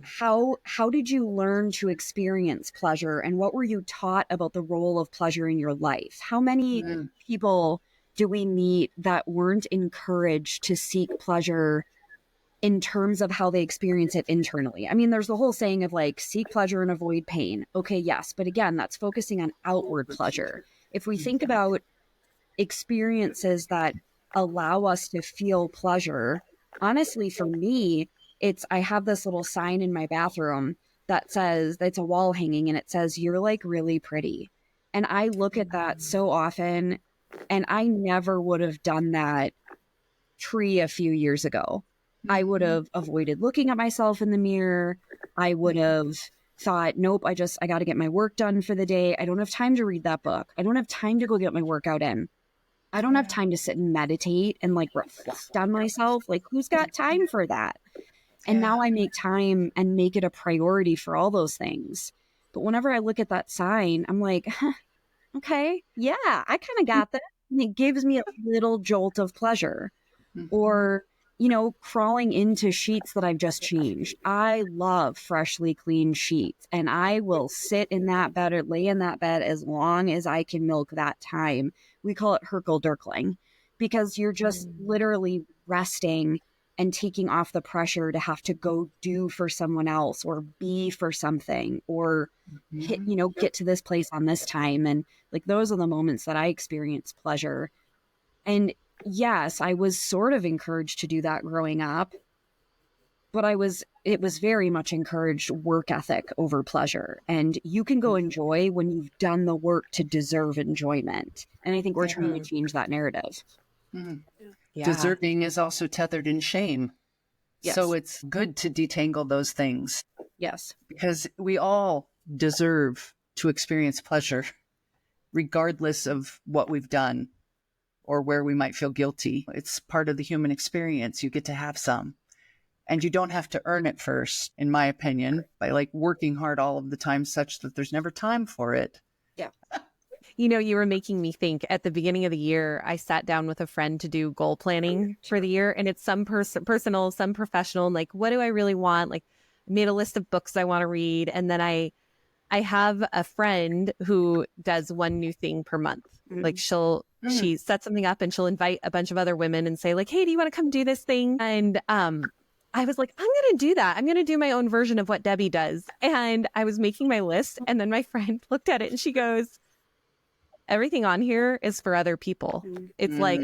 How did you learn to experience pleasure, and what were you taught about the role of pleasure in your life? How many people do we meet that weren't encouraged to seek pleasure in terms of how they experience it internally. I mean, there's the whole saying of like, seek pleasure and avoid pain. Okay, yes. But again, that's focusing on outward pleasure. If we think about experiences that allow us to feel pleasure, honestly, for me, I have this little sign in my bathroom that says, it's a wall hanging, and it says, "You're like really pretty." And I look at that so often, and I never would have done that a few years ago. I would have avoided looking at myself in the mirror. I would have thought, nope, I got to get my work done for the day. I don't have time to read that book. I don't have time to go get my workout in. I don't have time to sit and meditate and like reflect on myself. Like, who's got time for that? And now I make time and make it a priority for all those things. But whenever I look at that sign, I'm like, okay, yeah, I kind of got that. And it gives me a little jolt of pleasure. Or, crawling into sheets that I've just changed. I love freshly cleaned sheets, and I will sit in that bed or lay in that bed as long as I can milk that time. We call it Herkel-Dirkling, because you're just literally resting and taking off the pressure to have to go do for someone else or be for something or get to this place on this time. And like, those are the moments that I experience pleasure. And yes, I was sort of encouraged to do that growing up, but it was very much encouraged work ethic over pleasure. And you can go enjoy when you've done the work to deserve enjoyment. And I think we're trying to change that narrative. Yeah. Deserving is also tethered in shame. Yes. So it's good to detangle those things. Yes. Because we all deserve to experience pleasure, regardless of what we've done or where we might feel guilty. It's part of the human experience. You get to have some. And you don't have to earn it first, in my opinion, by like working hard all of the time such that there's never time for it. Yeah. You were making me think at the beginning of the year, I sat down with a friend to do goal planning for the year. And it's some personal, some professional. Like, what do I really want? Like, I made a list of books I want to read. And then I have a friend who does one new thing per month. Like she sets something up and she'll invite a bunch of other women and say like, hey, do you want to come do this thing? And I was like, I'm going to do that. I'm going to do my own version of what Debbie does. And I was making my list. And then my friend looked at it and she goes, everything on here is for other people. It's like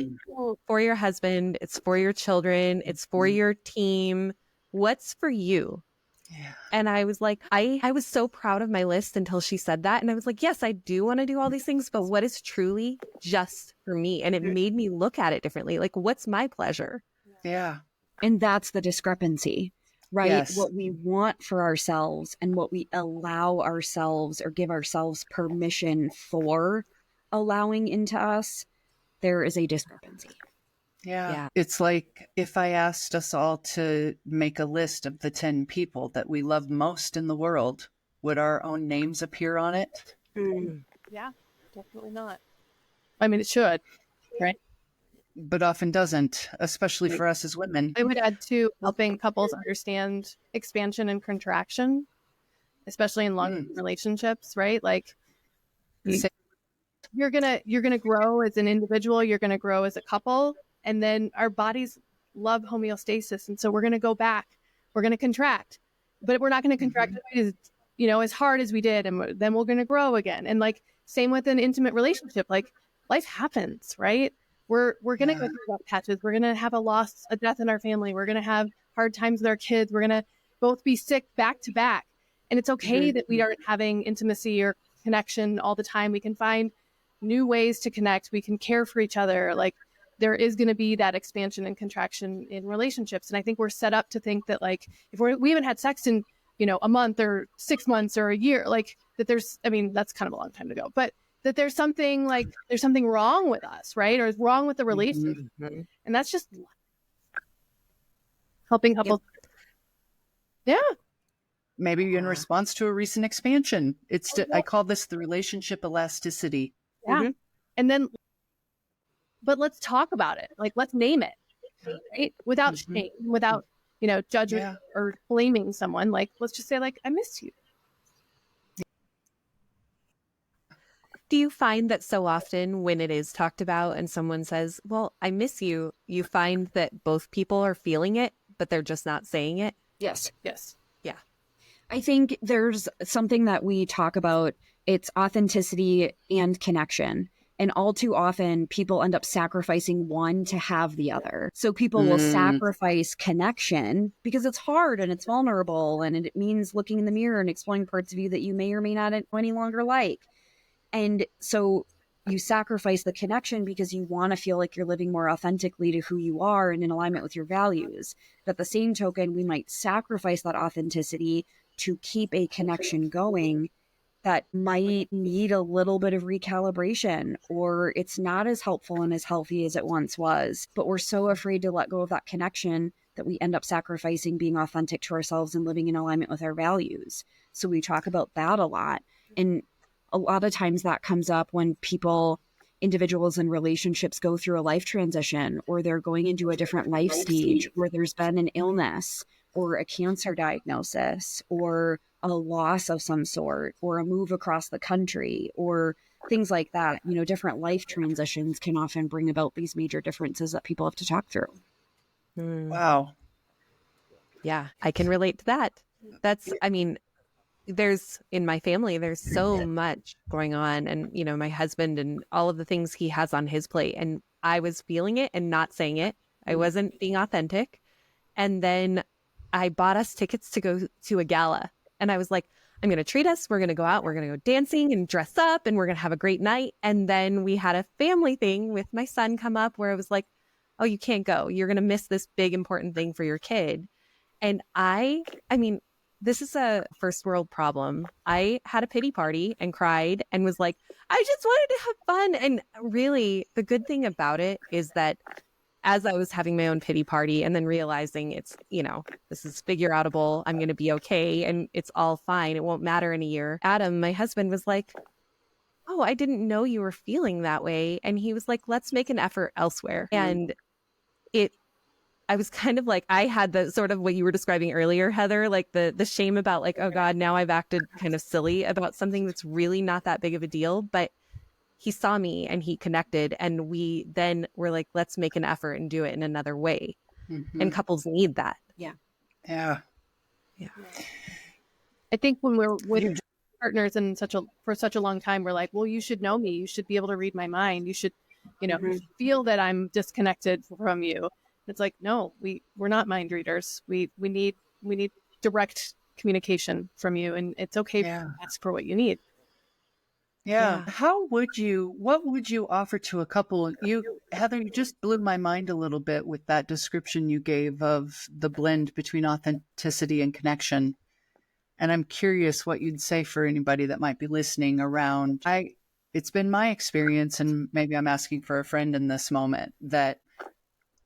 for your husband. It's for your children. It's for your team. What's for you? Yeah. And I was like, I was so proud of my list until she said that. And I was like, yes, I do want to do all these things, but what is truly just for me? And it made me look at it differently. Like, what's my pleasure? Yeah. And that's the discrepancy, right? Yes. What we want for ourselves and what we allow ourselves or give ourselves permission for allowing into us, there is a discrepancy. Yeah. It's like if I asked us all to make a list of the 10 people that we love most in the world, would our own names appear on it? Yeah, definitely not. I mean, it should, right? But often doesn't, especially for us as women. I would add to helping couples understand expansion and contraction, especially in long relationships, right? Like you're gonna grow as an individual, you're gonna grow as a couple, and then our bodies love homeostasis, and so we're gonna go back, we're gonna contract, but we're not gonna contract as hard as we did, and then we're gonna grow again. And like same with an intimate relationship, like life happens, right? We're gonna go through rough patches. We're gonna have a death in our family. We're gonna have hard times with our kids. We're gonna both be sick back to back, and it's okay that we aren't having intimacy or connection all the time. We can find new ways to connect. We can care for each other. Like there is going to be that expansion and contraction in relationships. And I think we're set up to think that like, if we haven't had sex in, a month or 6 months or a year, like that that's kind of a long time to go, but that there's something wrong with us, right? Or wrong with the relationship. And that's just helping couples. Yeah. Maybe in response to a recent expansion. I call this the relationship elasticity. Yeah. And then, but let's talk about it. Like, let's name it, right? Without shame, without, judgment or blaming someone. Like, let's just say like, I miss you. Do you find that so often when it is talked about and someone says, well, I miss you, you find that both people are feeling it, but they're just not saying it. Yes. Yes. Yeah. I think there's something that we talk about. It's authenticity and connection. And all too often, people end up sacrificing one to have the other. So people will sacrifice connection because it's hard and it's vulnerable. And it means looking in the mirror and exploring parts of you that you may or may not any longer like. And so you sacrifice the connection because you want to feel like you're living more authentically to who you are and in alignment with your values. But at the same token, we might sacrifice that authenticity to keep a connection going that might need a little bit of recalibration, or it's not as helpful and as healthy as it once was. But we're so afraid to let go of that connection that we end up sacrificing being authentic to ourselves and living in alignment with our values. So we talk about that a lot. And a lot of times that comes up when individuals in relationships go through a life transition, or they're going into a different life stage, where there's been an illness or a cancer diagnosis or a loss of some sort, or a move across the country, or things like that. You know, different life transitions can often bring about these major differences that people have to talk through. Wow. Yeah, I can relate to that. In my family, there's so much going on, and, you know, my husband and all of the things he has on his plate, and I was feeling it and not saying it. I wasn't being authentic. And then I bought us tickets to go to a gala. And I was like, I'm going to treat us. We're going to go out. We're going to go dancing and dress up, and we're going to have a great night. And then we had a family thing with my son come up where I was like, oh, you can't go. You're going to miss this big, important thing for your kid. And I mean, this is a first world problem. I had a pity party and cried and was like, I just wanted to have fun. And really, the good thing about it is that as I was having my own pity party and then realizing it's, you know, this is figure outable, I'm going to be okay and it's all fine, it won't matter in a year. Adam, my husband, was like, oh, I didn't know you were feeling that way. And he was like, let's make an effort elsewhere. And I was kind of like, I had the sort of what you were describing earlier, Heather, like the shame about like, oh God, now I've acted kind of silly about something that's really not that big of a deal. But he saw me and he connected, and we then were like, let's make an effort and do it in another way. And couples need that. Yeah. Yeah. Yeah. I think when we're with partners for such a long time, we're like, well, you should know me. You should be able to read my mind. You should, you know, feel that I'm disconnected from you. It's like, no, we're not mind readers. We need direct communication from you, and it's okay to ask for what you need. Yeah. What would you offer to a couple? Heather, you just blew my mind a little bit with that description you gave of the blend between authenticity and connection. And I'm curious what you'd say for anybody that might be listening around. It's been my experience, and maybe I'm asking for a friend in this moment, that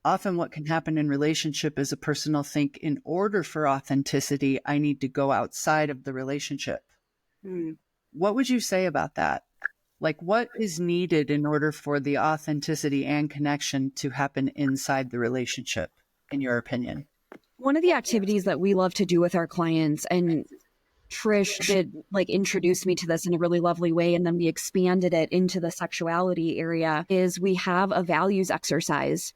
often what can happen in relationship is a person will think, in order for authenticity, I need to go outside of the relationship. What would you say about that? Like, what is needed in order for the authenticity and connection to happen inside the relationship, in your opinion? One of the activities that we love to do with our clients, and Trish did like introduce me to this in a really lovely way, and then we expanded it into the sexuality area, is we have a values exercise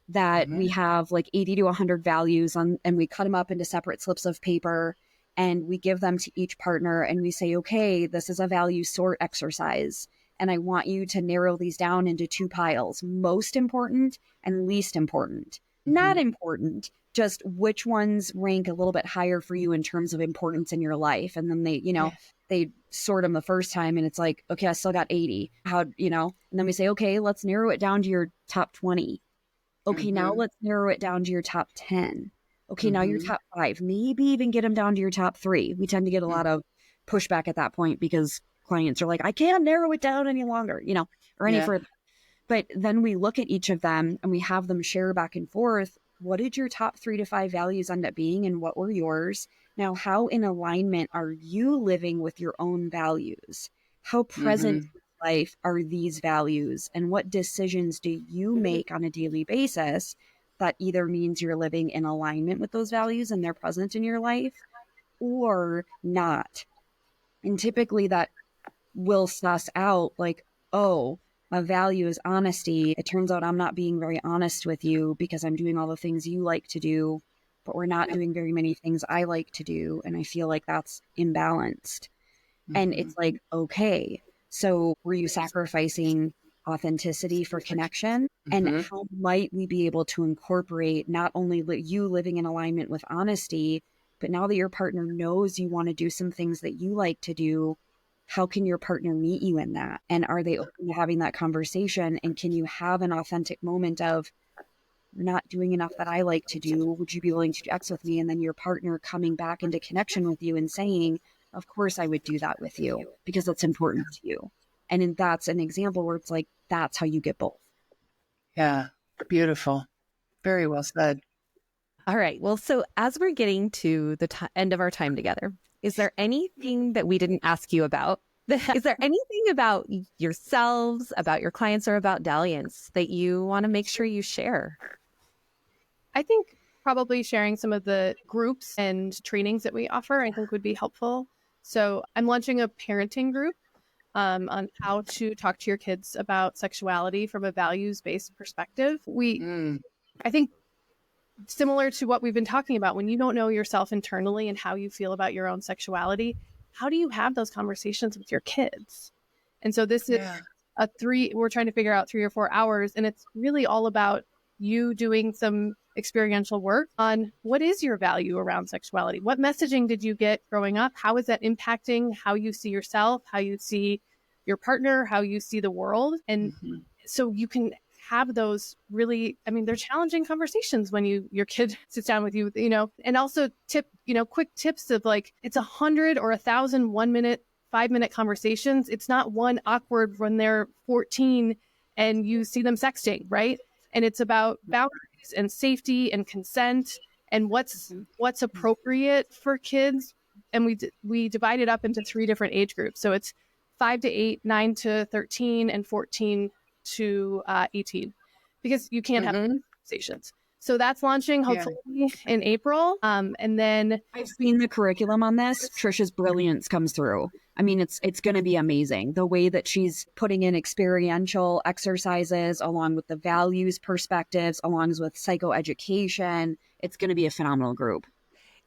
that we have like 80 to 100 values on, and we cut them up into separate slips of paper, and we give them to each partner, and we say, okay, this is a value sort exercise, and I want you to narrow these down into two piles: most important and least important. Not important, just which ones rank a little bit higher for you in terms of importance in your life. And then they sort them the first time, and it's like, okay, I still got 80. And then we say, okay, let's narrow it down to your top 20. Okay, now let's narrow it down to your top 10. Okay, now your top 5, maybe even get them down to your top 3. We tend to get a lot of pushback at that point because clients are like, I can't narrow it down any longer, or any further. But then we look at each of them and we have them share back and forth. What did your top 3 to 5 values end up being, and what were yours? Now, how in alignment are you living with your own values? How present in life are these values, and what decisions do you make on a daily basis that either means you're living in alignment with those values and they're present in your life, or not? And typically that will suss out like, oh, my value is honesty. It turns out I'm not being very honest with you because I'm doing all the things you like to do. but we're not doing very many things I like to do. And I feel like that's imbalanced. And it's like, okay, so were you sacrificing authenticity for connection? And how might we be able to incorporate not only you living in alignment with honesty, but now that your partner knows you want to do some things that you like to do, how can your partner meet you in that? And are they open to having that conversation? And can you have an authentic moment of, you're not doing enough that I like to do. Would you be willing to do X with me? And then your partner coming back into connection with you and saying, of course I would do that with you because that's important to you. And that's an example where it's like, that's how you get both. Yeah. Beautiful. Very well said. All right. Well, so as we're getting to the end of our time together, is there anything that we didn't ask you about? Is there anything about yourselves, about your clients, or about Dalliance that you want to make sure you share? I think probably sharing some of the groups and trainings that we offer, I think would be helpful. So I'm launching a parenting group on how to talk to your kids about sexuality from a values-based perspective. I think similar to what we've been talking about, when you don't know yourself internally and how you feel about your own sexuality, how do you have those conversations with your kids? And so this is we're trying to figure out 3 or 4 hours, and it's really all about you doing some experiential work on what is your value around sexuality? What messaging did you get growing up? How is that impacting how you see yourself, how you see your partner, how you see the world? And so you can have those really, they're challenging conversations when your kid sits down with you, and also quick tips of like, it's 100 or 1,000 1-minute, 5-minute conversations. It's not one awkward when they're 14 and you see them sexting, right? And it's about boundaries and safety and consent and what's appropriate for kids. And we divide it up into 3 different age groups. So it's 5 to 8, 9 to 13, and 14 to 18, because you can't have conversations. So that's launching hopefully in April. And then I've seen the curriculum on this. Trisha's brilliance comes through. It's going to be amazing. The way that she's putting in experiential exercises along with the values perspectives, along with psychoeducation. It's going to be a phenomenal group.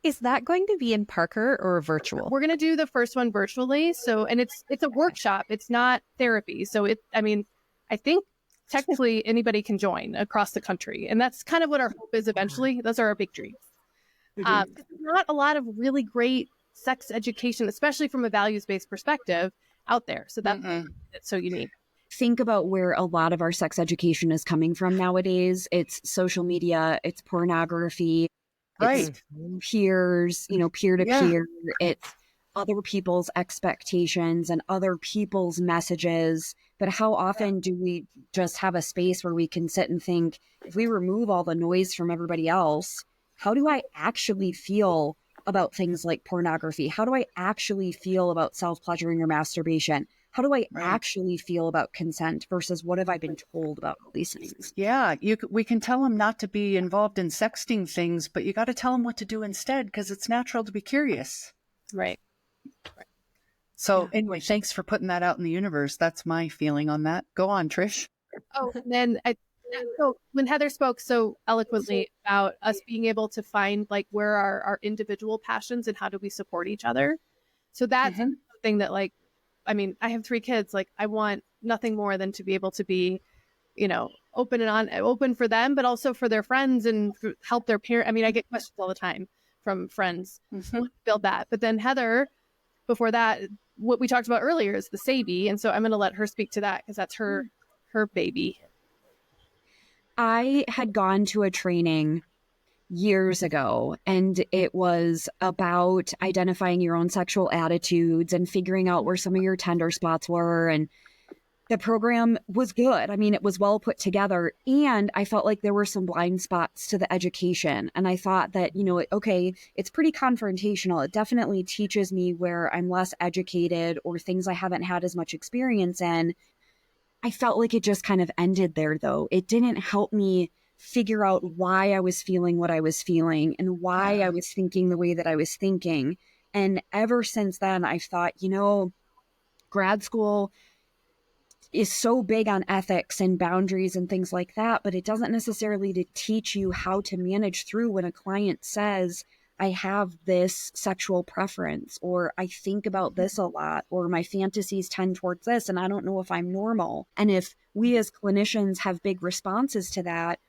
Is that going to be in Parker or virtual? We're going to do the first one virtually. So, and it's a workshop. It's not therapy. So I think technically anybody can join across the country. And that's kind of what our hope is eventually. Those are our big dreams. There's not a lot of really great sex education, especially from a values-based perspective, out there. So that's so unique. Think about where a lot of our sex education is coming from nowadays. It's social media, it's pornography, it's peers, peer-to-peer. It's other people's expectations and other people's messages. But how often do we just have a space where we can sit and think, if we remove all the noise from everybody else, how do I actually feel about things like pornography? How do I actually feel about self-pleasuring or masturbation? How do I actually feel about consent versus what have I been told about all these things? Yeah, we can tell them not to be involved in sexting things, but you got to tell them what to do instead, because it's natural to be curious. Right. So anyway, thanks for putting that out in the universe. That's my feeling on that. Go on, Trish. Oh, and then so when Heather spoke so eloquently about us being able to find like where are our individual passions and how do we support each other. So that's something that I have 3 kids. Like I want nothing more than to be able to be, open for them, but also for their friends and help their parents. I get questions all the time from friends, build that. But then Heather, before that, what we talked about earlier is the Sabi. And so I'm going to let her speak to that because that's her baby. I had gone to a training years ago, and it was about identifying your own sexual attitudes and figuring out where some of your tender spots were. And the program was good. It was well put together, and I felt like there were some blind spots to the education. And I thought that, it's pretty confrontational. It definitely teaches me where I'm less educated or things I haven't had as much experience in. I felt like it just kind of ended there, though. It didn't help me figure out why I was feeling what I was feeling and why I was thinking the way that I was thinking. And ever since then, I've thought, grad school, is so big on ethics and boundaries and things like that, but it doesn't necessarily to teach you how to manage through when a client says, I have this sexual preference, or I think about this a lot, or my fantasies tend towards this, and I don't know if I'm normal. And if we as clinicians have big responses to that,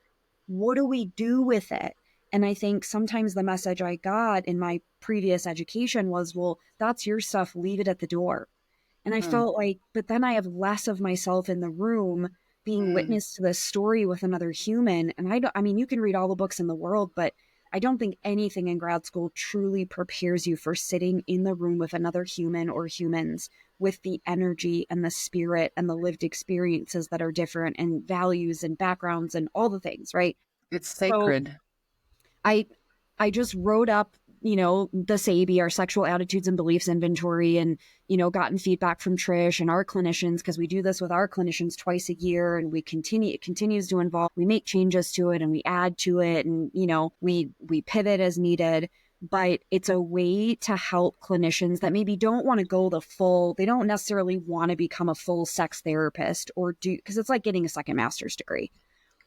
what do we do with it? And I think sometimes the message I got in my previous education was, well, that's your stuff, leave it at the door. And I felt like, but then I have less of myself in the room being witness to this story with another human. And I mean, you can read all the books in the world, but I don't think anything in grad school truly prepares you for sitting in the room with another human or humans with the energy and the spirit and the lived experiences that are different, and values and backgrounds and all the things, right? It's sacred. So I just wrote up, the SABI, our sexual attitudes and beliefs inventory, and, gotten feedback from Trish and our clinicians, because we do this with our clinicians twice a year, and it continues to evolve. We make changes to it and we add to it, and, we pivot as needed. But it's a way to help clinicians that maybe don't want to go they don't necessarily want to become a full sex therapist because it's like getting a second master's degree.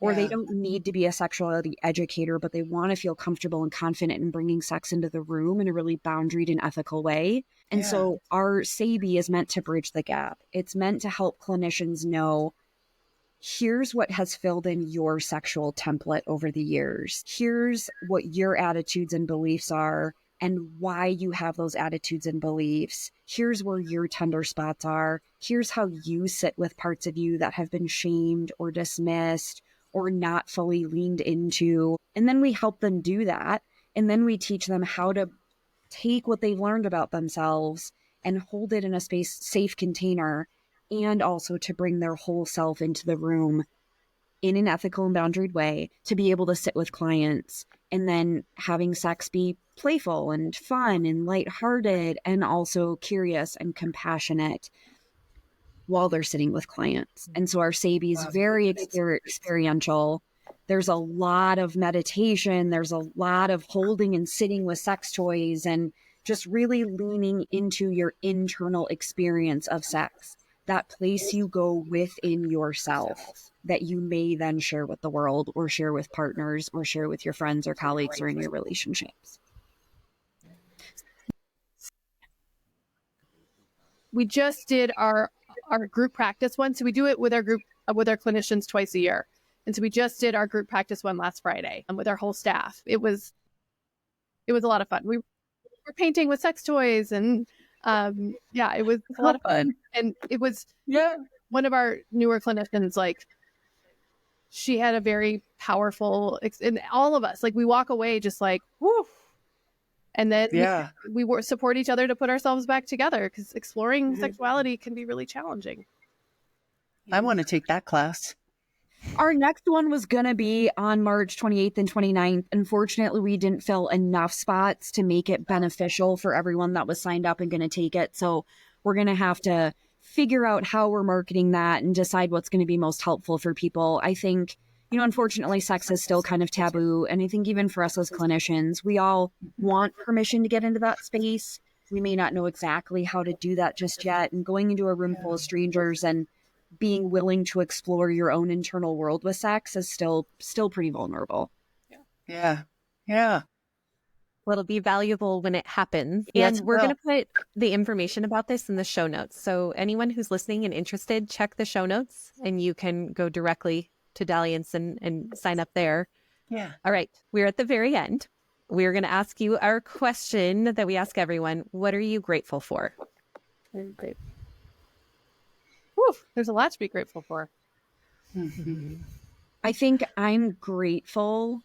Or they don't need to be a sexuality educator, but they want to feel comfortable and confident in bringing sex into the room in a really boundaried and ethical way. And so our SABI is meant to bridge the gap. It's meant to help clinicians know, here's what has filled in your sexual template over the years. Here's what your attitudes and beliefs are and why you have those attitudes and beliefs. Here's where your tender spots are. Here's how you sit with parts of you that have been shamed or dismissed or not fully leaned into. And then we help them do that. And then we teach them how to take what they've learned about themselves and hold it in a safe container, and also to bring their whole self into the room in an ethical and boundaried way, to be able to sit with clients, and then having sex be playful and fun and lighthearted and also curious and compassionate while they're sitting with clients. And so our SABI is very experiential. There's a lot of meditation. There's a lot of holding and sitting with sex toys and just really leaning into your internal experience of sex, that place you go within yourself that you may then share with the world, or share with partners, or share with your friends or colleagues, or in your relationships. We just did our group practice one. So we do it with our group, with our clinicians twice a year. And so we just did our group practice one last Friday with our whole staff. It was a lot of fun. We were painting with sex toys, and it was a lot of fun. And it was one of our newer clinicians, like, she had a very powerful, and all of us, like, we walk away just like, whoo. And then we support each other to put ourselves back together, because exploring sexuality can be really challenging. I want to take that class. Our next one was going to be on March 28th and 29th. Unfortunately, we didn't fill enough spots to make it beneficial for everyone that was signed up and going to take it. So we're going to have to figure out how we're marketing that and decide what's going to be most helpful for people. I think, unfortunately, sex is still kind of taboo. And I think even for us as clinicians, we all want permission to get into that space. We may not know exactly how to do that just yet. And going into a room full of strangers and being willing to explore your own internal world with sex is still pretty vulnerable. Yeah. Well, it'll be valuable when it happens. Yes, and we're going to put the information about this in the show notes. So anyone who's listening and interested, check the show notes, and you can go directly to Dalliance and sign up there. Yeah. All right. We're at the very end. We're going to ask you our question that we ask everyone. What are you grateful for? Great. Whew, there's a lot to be grateful for. I think I'm grateful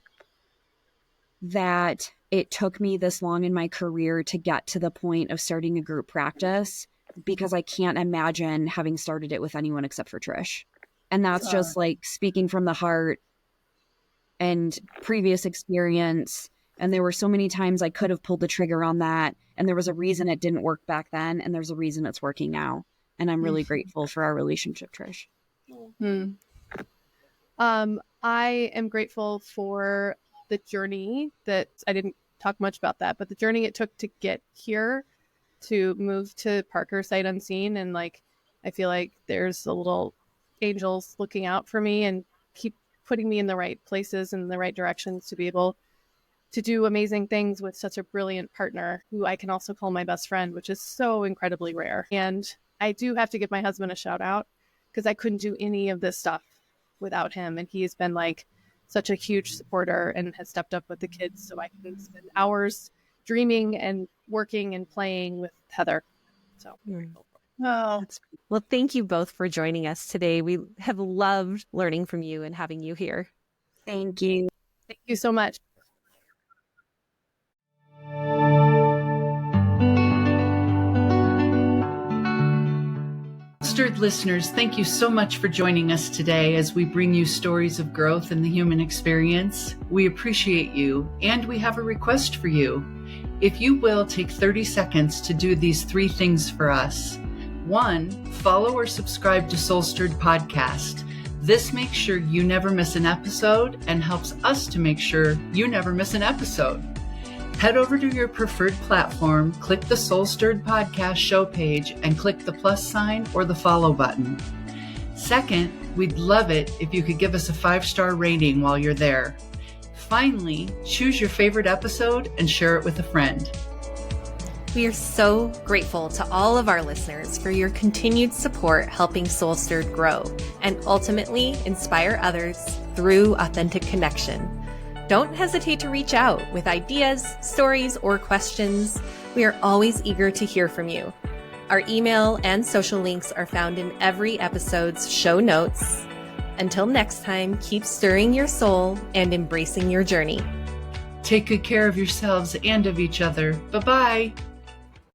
that it took me this long in my career to get to the point of starting a group practice, because I can't imagine having started it with anyone except for Trish. And that's just like speaking from the heart and previous experience. And there were so many times I could have pulled the trigger on that. And there was a reason it didn't work back then. And there's a reason it's working now. And I'm really grateful for our relationship, Trish. I am grateful for the journey that I didn't talk much about that, but the journey it took to get here, to move to Parker sight unseen. And like, I feel like there's a little angels looking out for me and keep putting me in the right places and the right directions to be able to do amazing things with such a brilliant partner who I can also call my best friend, which is so incredibly rare. And I do have to give my husband a shout out because I couldn't do any of this stuff without him. And he has been like such a huge supporter and has stepped up with the kids so I can spend hours dreaming and working and playing with Heather. So, Oh, Well, thank you both for joining us today. We have loved learning from you and having you here. Thank you. thank you so much. Stirred listeners, thank you so much for joining us today as we bring you stories of growth in the human experience. We appreciate you, and we have a request for you. If you will, take 30 seconds to do these 3 things for us. 1, follow or subscribe to Soul Stirred Podcast. This makes sure you never miss an episode and helps us to make sure you never miss an episode. Head over to your preferred platform, click the Soul Stirred Podcast show page, and click the plus sign or the follow button. Second, we'd love it if you could give us a 5-star rating while you're there. Finally, choose your favorite episode and share it with a friend. We are so grateful to all of our listeners for your continued support helping Soul Stirred grow and ultimately inspire others through authentic connection. Don't hesitate to reach out with ideas, stories, or questions. We are always eager to hear from you. Our email and social links are found in every episode's show notes. Until next time, keep stirring your soul and embracing your journey. Take good care of yourselves and of each other. Bye-bye.